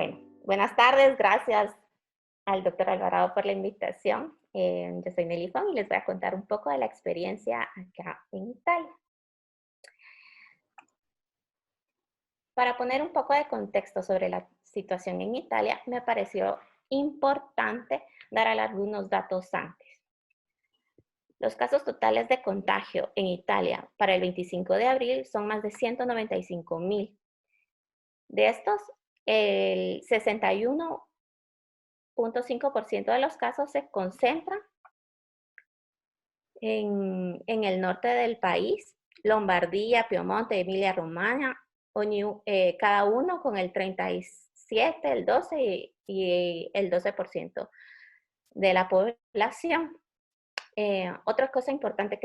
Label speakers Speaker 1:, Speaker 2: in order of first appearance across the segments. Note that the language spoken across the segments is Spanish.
Speaker 1: Bueno, buenas tardes, gracias al doctor Alvarado por la invitación. Yo soy Nelly Fong y les voy a contar un poco de la experiencia acá en Italia. Para poner un poco de contexto sobre la situación en Italia, me pareció importante dar algunos datos antes. Los casos totales de contagio en Italia para el 25 de abril son más de 195,000. De estos, el 61,5% de los casos se concentran en el norte del país, Lombardía, Piemonte, Emilia-Romagna, cada uno con el 37, el 12 y el 12% de la población. Otra cosa importante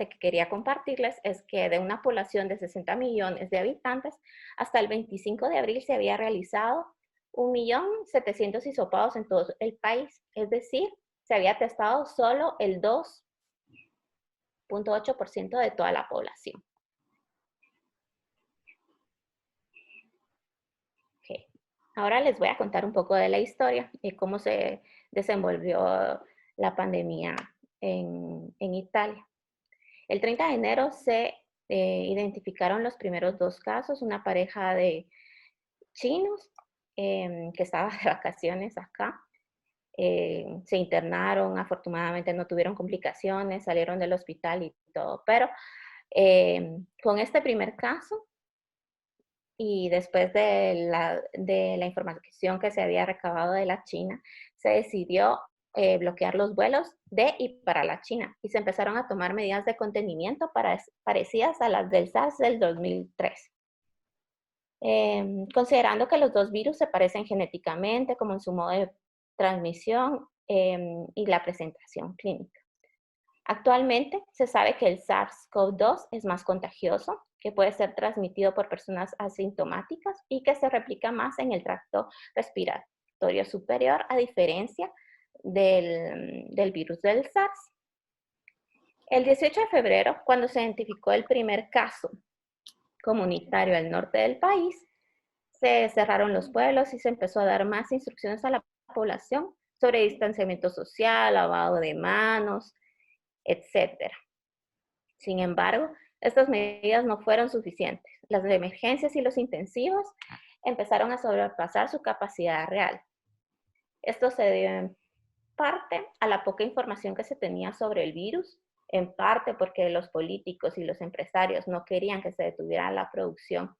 Speaker 1: que quería compartirles es que de una población de 60 millones de habitantes, hasta el 25 de abril se había realizado 1.700.000 hisopados en todo el país, es decir, se había testado solo el 2,8% de toda la población. Okay. Ahora les voy a contar un poco de la historia y cómo se desenvolvió la pandemia en Italia. El 30 de enero se identificaron los primeros 2 casos, una pareja de chinos que estaba de vacaciones acá. Se internaron, afortunadamente no tuvieron complicaciones, salieron del hospital y todo, pero con este primer caso y después de la información que se había recabado de la China, se decidió bloquear los vuelos de y para la China y se empezaron a tomar medidas de contenimiento parecidas a las del SARS del 2003. Considerando que los dos virus se parecen genéticamente, como en su modo de transmisión y la presentación clínica. Actualmente se sabe que el SARS-CoV-2 es más contagioso, que puede ser transmitido por personas asintomáticas y que se replica más en el tracto respiratorio superior, a diferencia del virus del SARS. El 18 de febrero, cuando se identificó el primer caso comunitario al norte del país, se cerraron los pueblos y se empezó a dar más instrucciones a la población sobre distanciamiento social, lavado de manos, etc. Sin embargo, estas medidas no fueron suficientes. Las emergencias y los intensivos empezaron a sobrepasar su capacidad real. Esto se debió en parte a la poca información que se tenía sobre el virus, en parte porque los políticos y los empresarios no querían que se detuviera la producción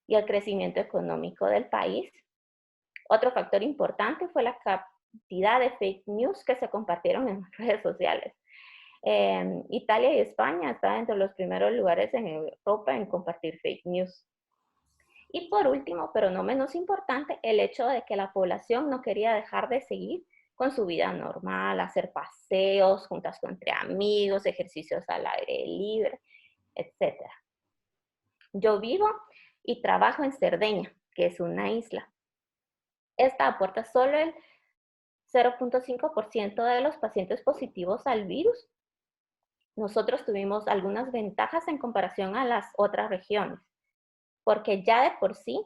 Speaker 1: y el crecimiento económico del país. Otro factor importante fue la cantidad de fake news que se compartieron en redes sociales. Italia y España están entre los primeros lugares en Europa en compartir fake news. Y por último, pero no menos importante, el hecho de que la población no quería dejar de seguir con su vida normal, hacer paseos, juntas entre amigos, ejercicios al aire libre, etc. Yo vivo y trabajo en Cerdeña, que es una isla. Esta aporta solo el 0,5% de los pacientes positivos al virus. Nosotros tuvimos algunas ventajas en comparación a las otras regiones, porque ya de por sí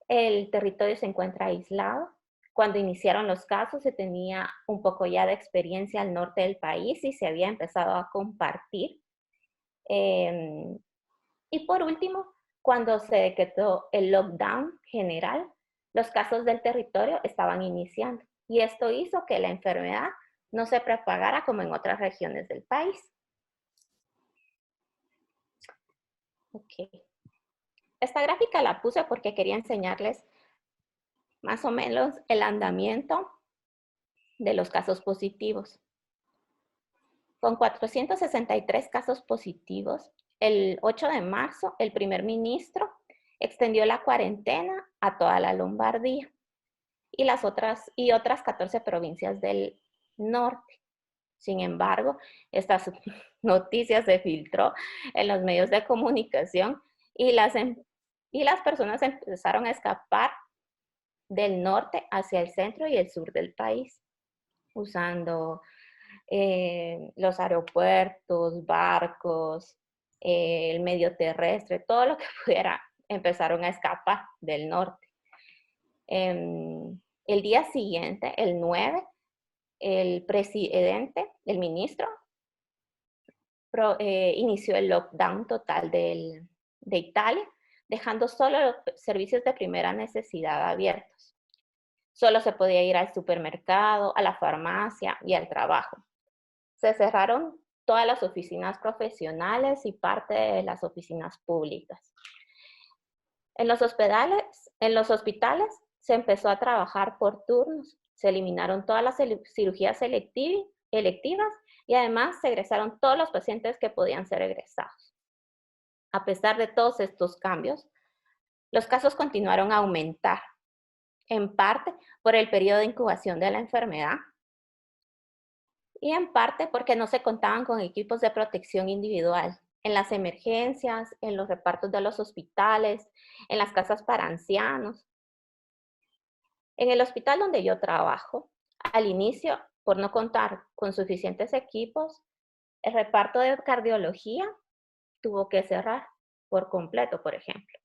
Speaker 1: el territorio se encuentra aislado. Cuando iniciaron los casos se tenía un poco ya de experiencia al norte del país y se había empezado a compartir. Y por último, cuando se decretó el lockdown general, los casos del territorio estaban iniciando y esto hizo que la enfermedad no se propagara como en otras regiones del país. Okay. Esta gráfica la puse porque quería enseñarles más o menos el andamiento de los casos positivos. Con 463 casos positivos, el 8 de marzo, el primer ministro extendió la cuarentena a toda la Lombardía y otras 14 provincias del norte. Sin embargo, estas noticias se filtró en los medios de comunicación y las personas empezaron a escapar del norte hacia el centro y el sur del país, usando los aeropuertos, barcos, el medio terrestre, todo lo que pudiera empezaron a escapar del norte. El día siguiente, el 9, el presidente, el ministro, inició el lockdown total de Italia, dejando solo los servicios de primera necesidad abiertos. Solo se podía ir al supermercado, a la farmacia y al trabajo. Se cerraron todas las oficinas profesionales y parte de las oficinas públicas. En los hospitales se empezó a trabajar por turnos, se eliminaron todas las cirugías electivas y además se egresaron todos los pacientes que podían ser egresados. A pesar de todos estos cambios, los casos continuaron a aumentar, en parte por el periodo de incubación de la enfermedad y en parte porque no se contaban con equipos de protección individual en las emergencias, en los repartos de los hospitales, en las casas para ancianos. En el hospital donde yo trabajo, al inicio, por no contar con suficientes equipos, el reparto de cardiología tuvo que cerrar por completo, por ejemplo.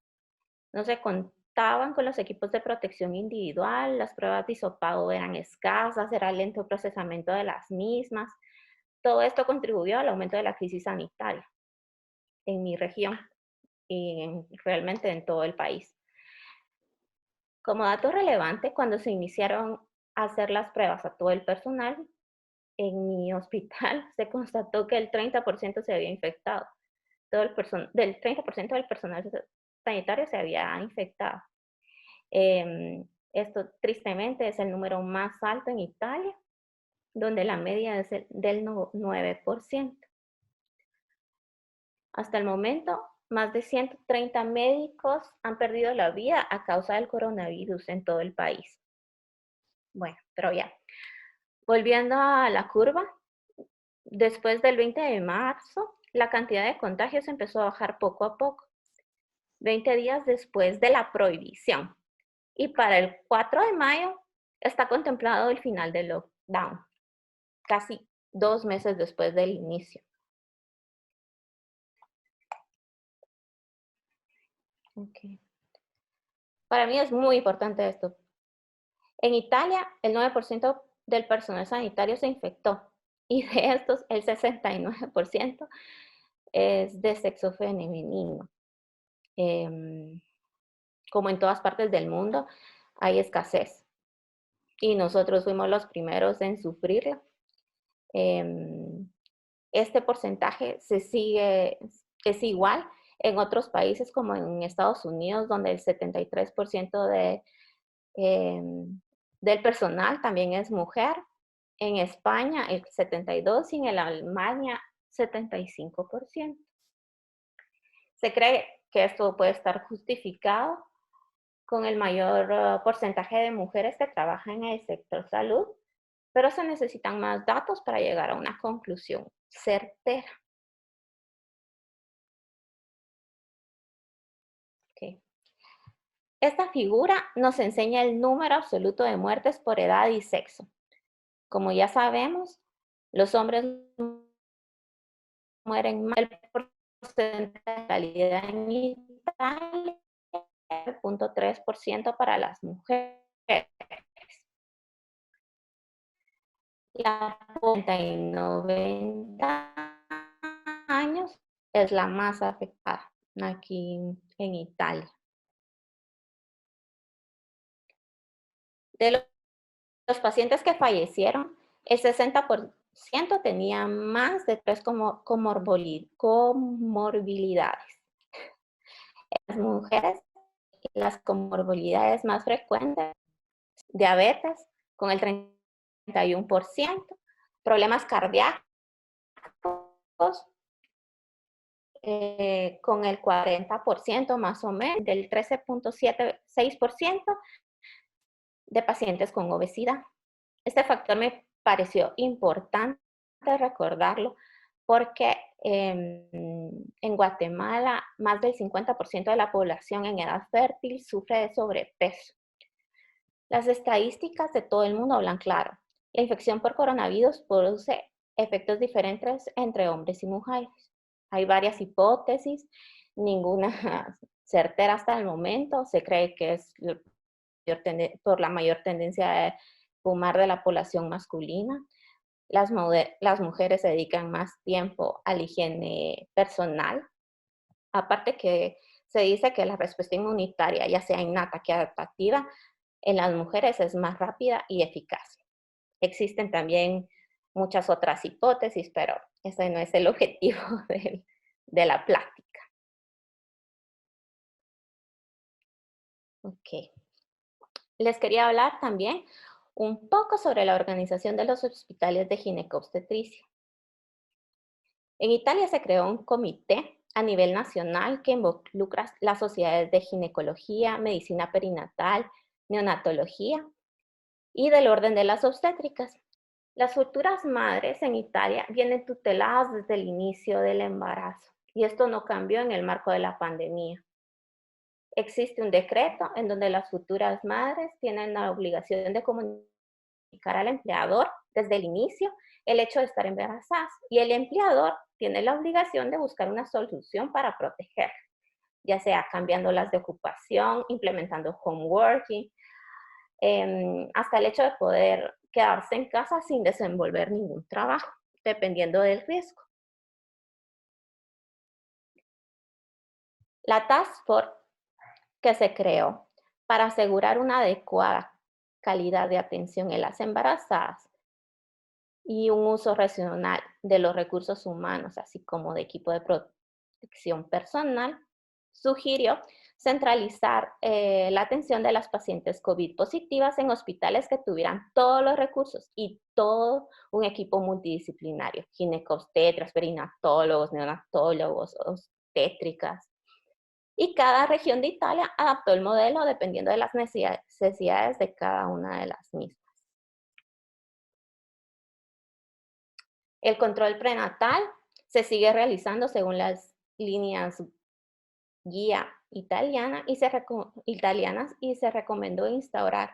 Speaker 1: No se contaban con los equipos de protección individual, las pruebas de hisopado eran escasas, era lento el procesamiento de las mismas. Todo esto contribuyó al aumento de la crisis sanitaria en mi región y realmente en todo el país. Como dato relevante, cuando se iniciaron a hacer las pruebas a todo el personal, en mi hospital se constató que el 30% se había infectado. Del 30% del personal sanitario se había infectado. Esto tristemente es el número más alto en Italia, donde la media es del 9%. Hasta el momento, más de 130 médicos han perdido la vida a causa del coronavirus en todo el país. Bueno, pero ya. Volviendo a la curva, después del 20 de marzo, la cantidad de contagios empezó a bajar poco a poco, 20 días después de la prohibición. Y para el 4 de mayo está contemplado el final del lockdown, casi 2 meses después del inicio. Okay. Para mí es muy importante esto. En Italia, el 9% del personal sanitario se infectó y de estos, el 69% es de sexo femenino. Como en todas partes del mundo, hay escasez y nosotros fuimos los primeros en sufrirla. Este porcentaje es igual en otros países como en Estados Unidos, donde el 73% del personal también es mujer. En España el 72% y en Alemania 75%. Se cree que esto puede estar justificado con el mayor porcentaje de mujeres que trabajan en el sector salud, pero se necesitan más datos para llegar a una conclusión certera. Okay. Esta figura nos enseña el número absoluto de muertes por edad y sexo. Como ya sabemos, los hombres mueren más. El porcentaje de letalidad en Italia es 0.3% para las mujeres. La 40 y 90 años es la más afectada aquí en Italia. De los pacientes que fallecieron, el 60% tenía más de 3 comorbilidades. En las mujeres, las comorbilidades más frecuentes, diabetes con el 31%, problemas cardíacos con el 40% más o menos, del 13.76% de pacientes con obesidad. Este factor me pareció importante recordarlo porque en Guatemala más del 50% de la población en edad fértil sufre de sobrepeso. Las estadísticas de todo el mundo hablan claro. La infección por coronavirus produce efectos diferentes entre hombres y mujeres. Hay varias hipótesis, ninguna certera hasta el momento. Se cree que es por la mayor tendencia de fumar de la población masculina. Las mujeres se dedican más tiempo a la higiene personal. Aparte que se dice que la respuesta inmunitaria, ya sea innata que adaptativa, en las mujeres es más rápida y eficaz. Existen también muchas otras hipótesis, pero ese no es el objetivo de la plática. Ok. Les quería hablar también un poco sobre la organización de los hospitales de ginecobstetricia. En Italia se creó un comité a nivel nacional que involucra las sociedades de ginecología, medicina perinatal, neonatología y del orden de las obstétricas. Las futuras madres en Italia vienen tuteladas desde el inicio del embarazo y esto no cambió en el marco de la pandemia. Existe un decreto en donde las futuras madres tienen la obligación de comunicar al empleador desde el inicio el hecho de estar embarazadas y el empleador tiene la obligación de buscar una solución para proteger, ya sea cambiándolas de ocupación, implementando home working, hasta el hecho de poder quedarse en casa sin desenvolver ningún trabajo, dependiendo del riesgo. La Task Force que se creó para asegurar una adecuada calidad de atención en las embarazadas y un uso racional de los recursos humanos, así como de equipo de protección personal, sugirió centralizar la atención de las pacientes COVID positivas en hospitales que tuvieran todos los recursos y todo un equipo multidisciplinario, ginecobstetras, perinatólogos, neonatólogos, obstétricas. Y cada región de Italia adaptó el modelo dependiendo de las necesidades de cada una de las mismas. El control prenatal se sigue realizando según las líneas guía italianas y se recomendó instaurar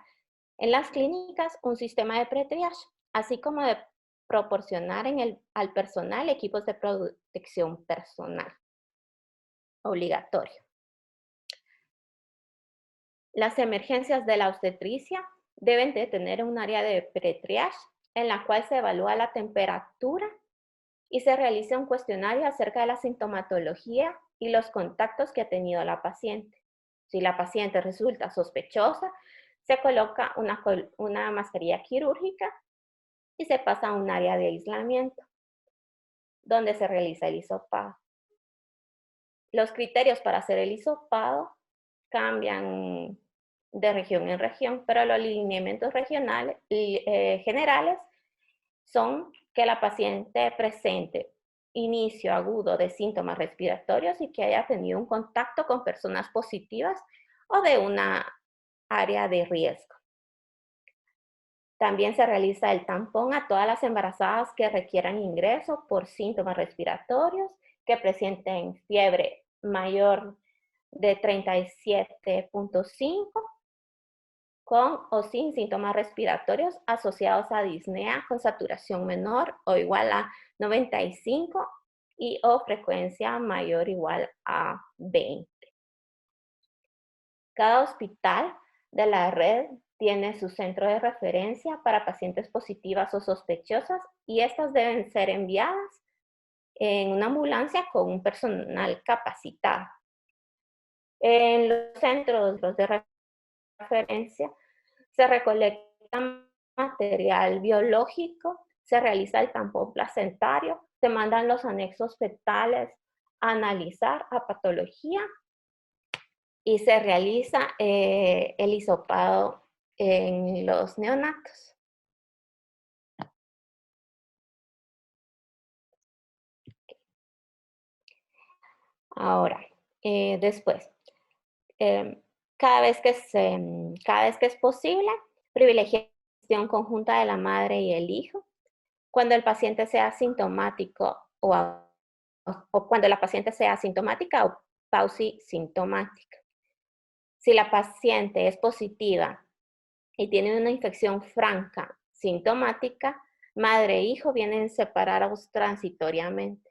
Speaker 1: en las clínicas un sistema de pretriage, así como de proporcionar al personal equipos de protección personal obligatorio. Las emergencias de la obstetricia deben de tener un área de pretriage en la cual se evalúa la temperatura y se realiza un cuestionario acerca de la sintomatología y los contactos que ha tenido la paciente. Si la paciente resulta sospechosa, se coloca una mascarilla quirúrgica y se pasa a un área de aislamiento, donde se realiza el hisopado. Los criterios para hacer el hisopado cambian de región en región, pero los lineamientos regionales generales son que la paciente presente inicio agudo de síntomas respiratorios y que haya tenido un contacto con personas positivas o de una área de riesgo. También se realiza el tampón a todas las embarazadas que requieran ingreso por síntomas respiratorios, que presenten fiebre mayor de 37.5 con o sin síntomas respiratorios asociados a disnea con saturación menor o igual a 95 y o frecuencia mayor o igual a 20. Cada hospital de la red tiene su centro de referencia para pacientes positivas o sospechosas y estas deben ser enviadas en una ambulancia con un personal capacitado. En los centros de referencia se recolecta material biológico, se realiza el tampón placentario, se mandan los anexos fetales a analizar a patología y se realiza el hisopado en los neonatos. Ahora, después, cada vez que es posible, privilegiar la gestión conjunta de la madre y el hijo. Cuando el paciente sea asintomático o cuando la paciente sea asintomática o pausisintomática. Si la paciente es positiva y tiene una infección franca sintomática, madre e hijo vienen separados transitoriamente.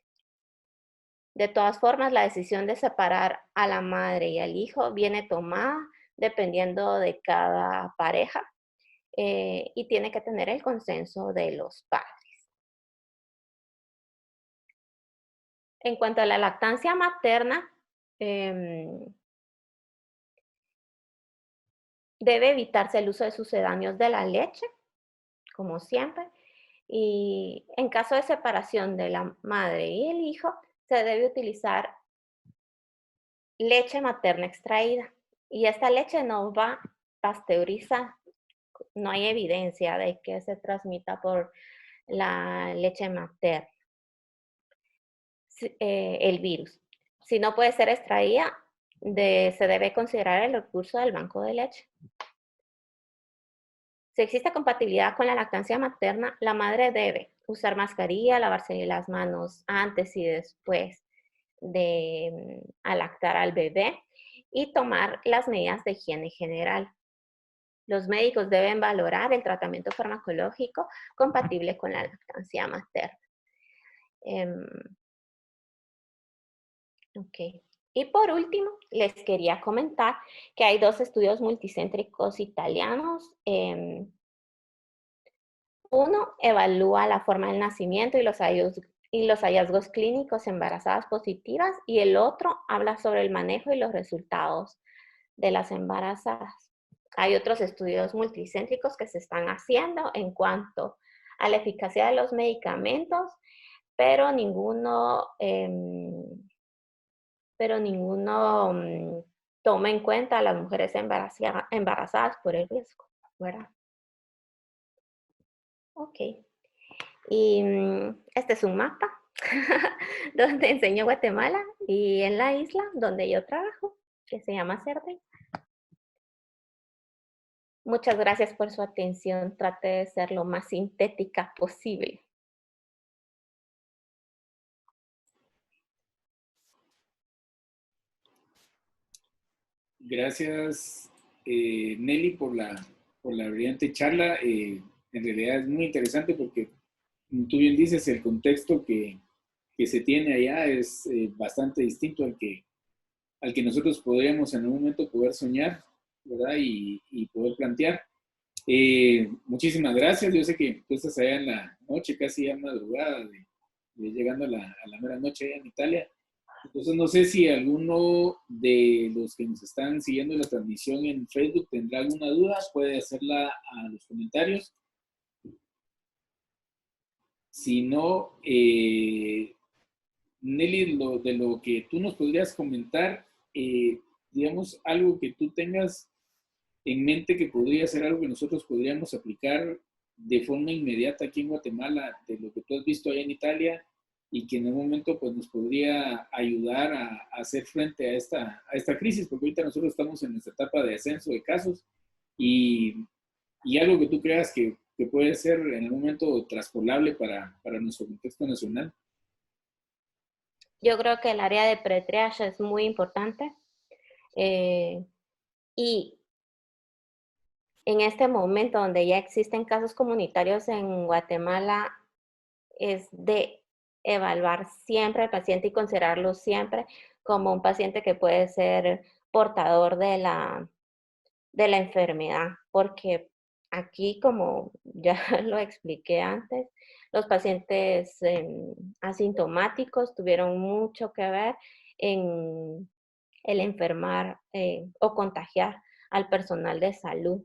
Speaker 1: De todas formas, la decisión de separar a la madre y al hijo viene tomada dependiendo de cada pareja y tiene que tener el consenso de los padres. En cuanto a la lactancia materna, debe evitarse el uso de sucedáneos de la leche, como siempre, y en caso de separación de la madre y el hijo, se debe utilizar leche materna extraída. Y esta leche no va pasteurizada. No hay evidencia de que se transmita por la leche materna el virus. Si no puede ser extraída, se debe considerar el recurso del banco de leche. Si existe compatibilidad con la lactancia materna, la madre debe usar mascarilla, lavarse las manos antes y después de lactar al bebé y tomar las medidas de higiene general. Los médicos deben valorar el tratamiento farmacológico compatible con la lactancia materna. Ok. Y por último, les quería comentar que hay 2 estudios multicéntricos italianos. Uno evalúa la forma del nacimiento y los hallazgos clínicos embarazadas positivas y el otro habla sobre el manejo y los resultados de las embarazadas. Hay otros estudios multicéntricos que se están haciendo en cuanto a la eficacia de los medicamentos, pero ninguno toma en cuenta a las mujeres embarazadas por el riesgo, ¿verdad? Ok. Y este es un mapa donde enseño Guatemala y en la isla donde yo trabajo, que se llama Cerdey. Muchas gracias por su atención. Trate de ser lo más sintética posible.
Speaker 2: Gracias, Nelly, por la brillante charla. En realidad es muy interesante porque, como tú bien dices, el contexto que se tiene allá es bastante distinto al que nosotros podríamos en algún momento poder soñar, ¿verdad? Y poder plantear. Muchísimas gracias. Yo sé que tú estás allá en la noche, casi ya madrugada, llegando a la mera noche allá en Italia. Entonces, no sé si alguno de los que nos están siguiendo la transmisión en Facebook tendrá alguna duda, puede hacerla a los comentarios. Si no, Nelly, de lo que tú nos podrías comentar, digamos, algo que tú tengas en mente que podría ser algo que nosotros podríamos aplicar de forma inmediata aquí en Guatemala, de lo que tú has visto allá en Italia y que en un momento pues, nos podría ayudar a hacer frente a esta crisis, porque ahorita nosotros estamos en esta etapa de ascenso de casos y, y algo que tú creas que puede ser en algún momento traspolable para nuestro contexto nacional.
Speaker 1: Yo creo que el área de pre-triage es muy importante y en este momento donde ya existen casos comunitarios en Guatemala, es de evaluar siempre al paciente y considerarlo siempre como un paciente que puede ser portador de la enfermedad, porque aquí, como ya lo expliqué antes, los pacientes asintomáticos tuvieron mucho que ver en el enfermar o contagiar al personal de salud,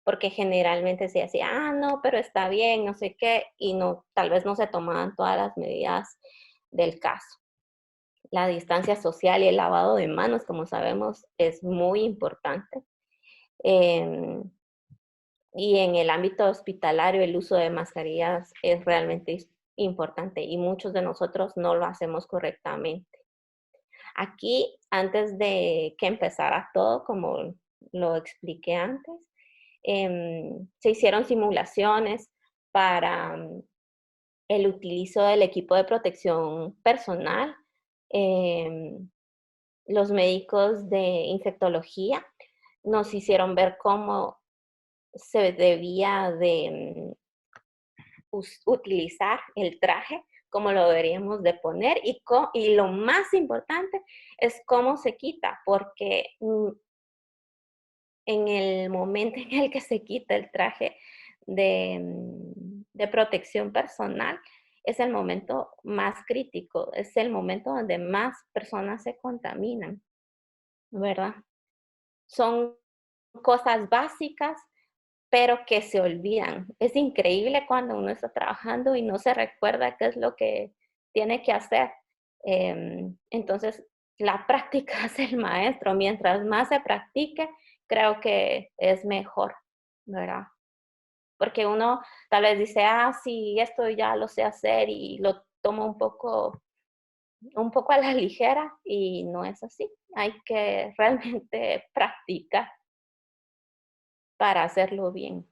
Speaker 1: porque generalmente se decía, no, pero está bien, no sé qué, y no, tal vez no se tomaban todas las medidas del caso. La distancia social y el lavado de manos, como sabemos, es muy importante. Y en el ámbito hospitalario el uso de mascarillas es realmente importante y muchos de nosotros no lo hacemos correctamente. Aquí, antes de que empezara todo, como lo expliqué antes, se hicieron simulaciones para el utilizo del equipo de protección personal. Los médicos de infectología nos hicieron ver cómo se debía de utilizar el traje cómo lo deberíamos de poner y lo más importante es cómo se quita, porque en el momento en el que se quita el traje de protección personal, es el momento más crítico, es el momento donde más personas se contaminan, ¿verdad? Son cosas básicas, pero que se olvidan. Es increíble cuando uno está trabajando y no se recuerda qué es lo que tiene que hacer. Entonces, la práctica es el maestro. Mientras más se practique, creo que es mejor, ¿verdad? Porque uno tal vez dice, ah, sí, esto ya lo sé hacer y lo tomo un poco a la ligera y no es así. Hay que realmente practicar para hacerlo bien,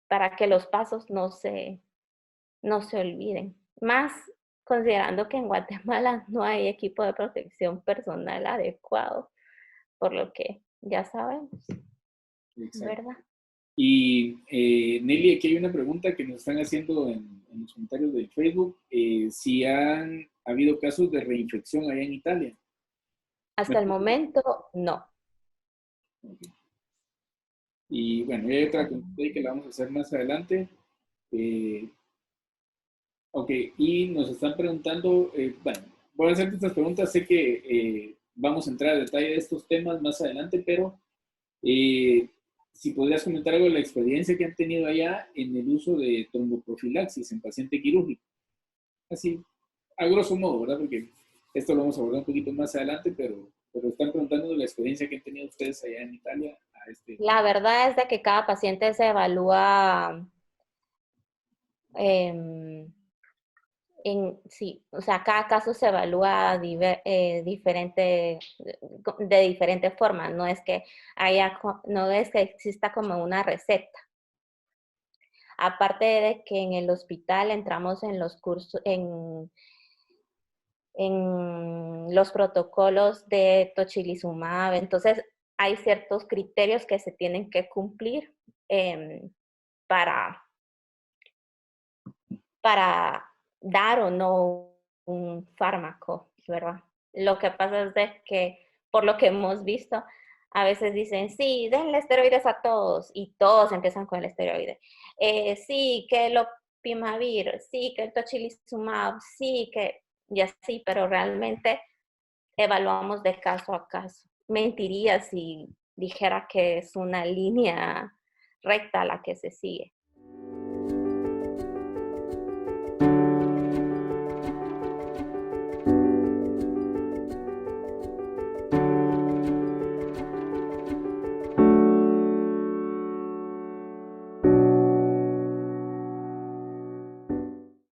Speaker 1: para que los pasos no se olviden. Más considerando que en Guatemala no hay equipo de protección personal adecuado, por lo que ya sabemos,
Speaker 2: Exacto.
Speaker 1: ¿verdad?
Speaker 2: Y Nelly, aquí hay una pregunta que nos están haciendo en los comentarios de Facebook, si han habido casos de reinfección allá en Italia.
Speaker 1: Hasta el momento, no.
Speaker 2: Y bueno, hay otra consulta ahí que la vamos a hacer más adelante. Eh, ok, y nos están preguntando, bueno, voy a hacerte estas preguntas, sé que vamos a entrar a detalle de estos temas más adelante, pero si podrías comentar algo de la experiencia que han tenido allá en el uso de tromboprofilaxis en paciente quirúrgico. Así, a grosso modo, ¿verdad? Porque esto lo vamos a abordar un poquito más adelante, pero están preguntando de la experiencia que han tenido ustedes allá en Italia a este.
Speaker 1: La verdad es de que cada paciente se evalúa em, sí, o sea, cada caso se evalúa de diferentes formas, no es que exista como una receta. Aparte de que en el hospital entramos en los cursos, en los protocolos de tocilizumab, entonces hay ciertos criterios que se tienen que cumplir para, para dar o no un fármaco, ¿verdad? Lo que pasa es de que, por lo que hemos visto, a veces dicen, sí, denle esteroides a todos, y todos empiezan con el esteroide. Sí, que el opimavir, sí, que el tocilizumab, sí, que, y así, pero realmente evaluamos de caso a caso. Mentiría si dijera que es una línea recta la que se sigue.